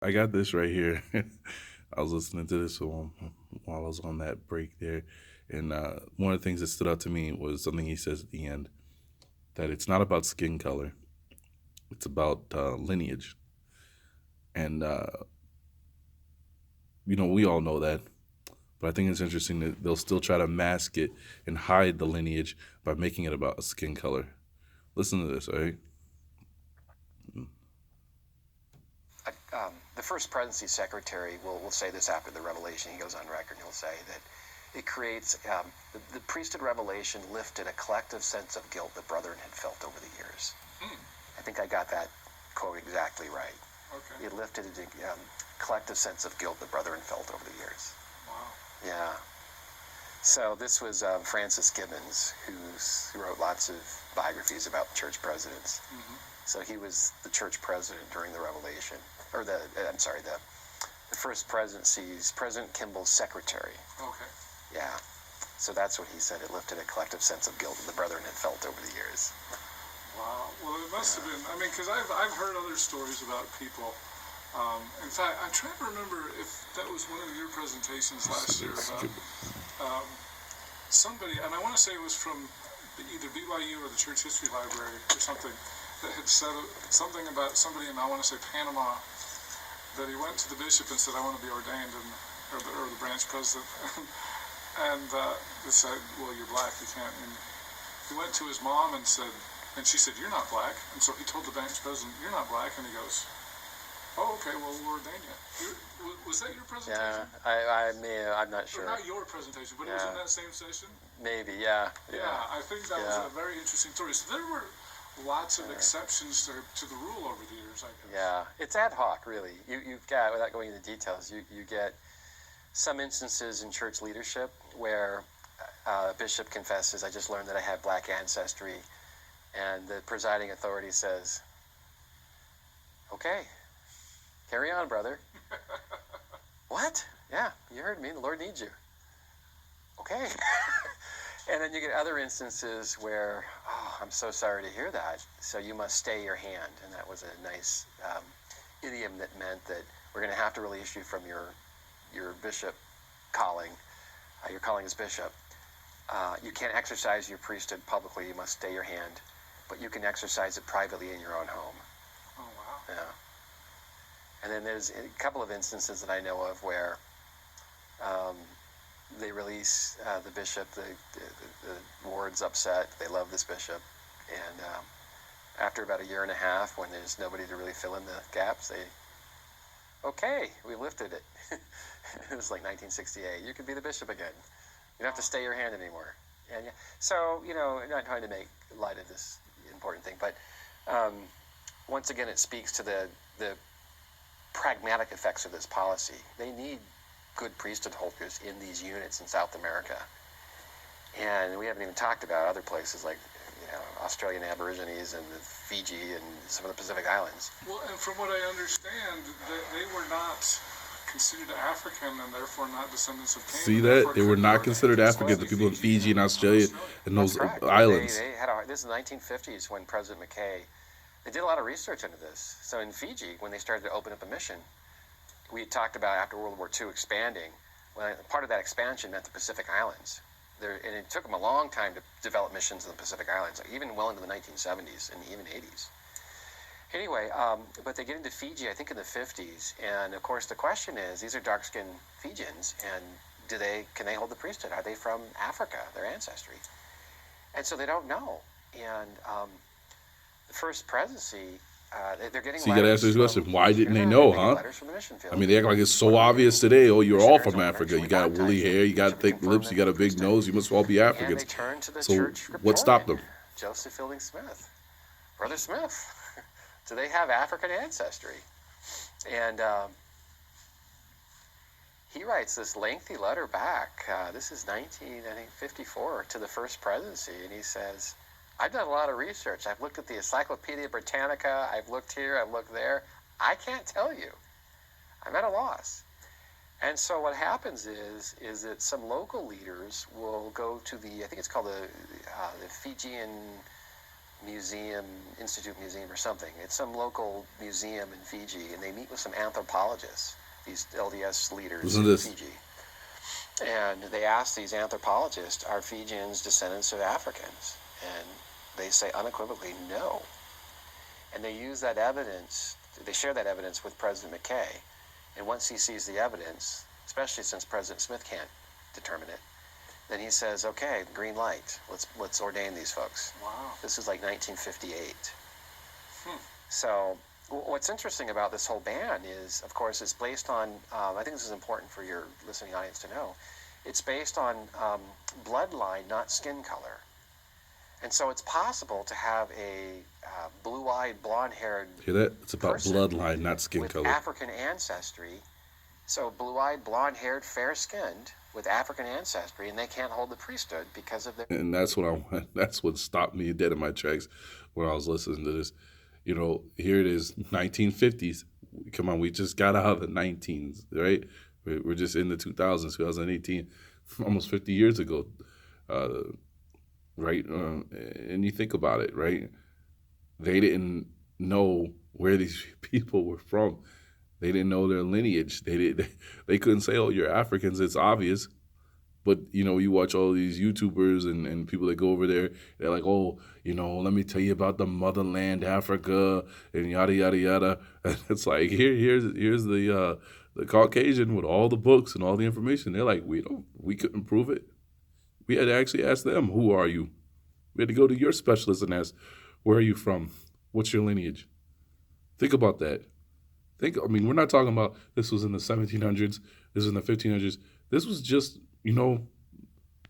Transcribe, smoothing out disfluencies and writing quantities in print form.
I got this right here. I was listening to this while I was on that break there, and one of the things that stood out to me was something he says at the end, that it's not about skin color; it's about lineage. And we all know that, but I think it's interesting that they'll still try to mask it and hide the lineage by making it about skin color. Listen to this, all right? The first presidency secretary will say this after the revelation. He goes on record and he'll say that it creates the priesthood revelation lifted a collective sense of guilt that brethren had felt over the years. I think I got that quote exactly right. Okay. It lifted a collective sense of guilt that brethren felt over the years. Wow. Yeah. So this was Francis Gibbons, who wrote lots of biographies about church presidents. Mm-hmm. So he was the church president during the revelation, or the first presidency's President Kimball's secretary. Okay. Yeah. So that's what he said. It lifted a collective sense of guilt that the brethren had felt over the years. Wow. Well, it must have been. I mean, because I've heard other stories about people. In fact, I'm trying to remember if that was one of your presentations last year about somebody, and I want to say it was from either BYU or the Church History Library or something, that had said something about somebody in, I want to say, Panama, that he went to the bishop and said, I want to be ordained, or the branch president. And they said, well, you're black, you can't. And he went to his mom and she said, you're not black. And so he told the branch president, you're not black. And he goes, oh, okay, well, we'll ordain you. Was that your presentation? Yeah, I'm not sure. Or not your presentation, but it was in that same session? Maybe, yeah. Yeah, I think that was a very interesting story. So there were lots of exceptions to the rule over the years, I guess. Yeah, it's ad hoc, really. You've got, without going into details, you get some instances in church leadership where a bishop confesses, I just learned that I have black ancestry, and the presiding authority says, okay, carry on, brother. What? Yeah, you heard me. The Lord needs you. Okay. And then you get other instances where, oh, I'm so sorry to hear that. So you must stay your hand. And that was a nice idiom that meant that we're going to have to release you from your bishop calling, your calling as bishop. You can't exercise your priesthood publicly. You must stay your hand. But you can exercise it privately in your own home. Oh, wow. Yeah. And then there's a couple of instances that I know of where they release the bishop, the ward's upset, they love this bishop, and after about a year and a half, when there's nobody to really fill in the gaps, okay, we lifted it. It was like 1968, you can be the bishop again. You don't have to stay your hand anymore. And so, I'm not trying to make light of this important thing, but once again, it speaks to the pragmatic effects of this policy. They need good priesthood holders in these units in South America. And we haven't even talked about other places like Australian Aborigines and Fiji and some of the Pacific Islands. Well, and from what I understand, they were not considered African and therefore not descendants of Canaan. See that? They were not considered African, the people in Fiji and Australia and those islands. This is the 1950s when President McKay, they did a lot of research into this. So in Fiji, when they started to open up a mission, we talked about after World War II expanding. Well, part of that expansion meant the Pacific Islands. And it took them a long time to develop missions in the Pacific Islands, even well into the 1970s and even 80s. Anyway, but they get into Fiji, I think in the 50s, and of course the question is, these are dark-skinned Fijians, and can they hold the priesthood? Are they from Africa, their ancestry? And so they don't know. And the first presidency, they're getting. So you got to ask this question: why didn't they know, huh? I mean, they act like it's so obvious today. Oh, you're all from Africa. You got woolly hair, you got thick lips, you got a big nose. You must all be Africans. So what stopped them? Joseph Fielding Smith, Brother Smith. Do they have African ancestry? And he writes this lengthy letter back. This is 1954 to the first presidency, and he says, I've done a lot of research. I've looked at the Encyclopedia Britannica. I've looked here. I've looked there. I can't tell you. I'm at a loss. And so what happens is that some local leaders will go to I think it's called the Fijian museum, Institute Museum or something. It's some local museum in Fiji, and they meet with some anthropologists, these LDS leaders Listen in to this. Fiji. And they ask these anthropologists, are Fijians descendants of Africans? And they say unequivocally no. And they use that evidence, they share that evidence with President McKay. And once he sees the evidence, especially since President Smith can't determine it, then he says, okay, green light, let's ordain these folks. Wow. This is like 1958. Hmm. So what's interesting about this whole ban is, of course, it's based on, I think this is important for your listening audience to know, it's based on bloodline, not skin color. And so it's possible to have a blue-eyed, blonde-haired Hear that? It's about person bloodline, not skin with color. African ancestry. So blue-eyed, blonde-haired, fair-skinned with African ancestry, and they can't hold the priesthood because of their... And that's what stopped me dead in my tracks when I was listening to this. You know, here it is, 1950s. Come on, we just got out of the 19s, right? We're just in the 2000s, 2018, almost 50 years ago, right? And you think about it, right? They didn't know where these people were from. They didn't know their lineage. They couldn't say, oh, you're Africans. It's obvious. But, you know, you watch all these YouTubers and people that go over there, they're like, oh, you know, let me tell you about the motherland, Africa, and yada, yada, yada. And it's like, here's the Caucasian with all the books and all the information. They're like, we couldn't prove it. We had to actually ask them, who are you? We had to go to your specialist and ask, where are you from? What's your lineage? Think about that. We're not talking about this was in the 1700s, this was in the 1500s. This was just, you know,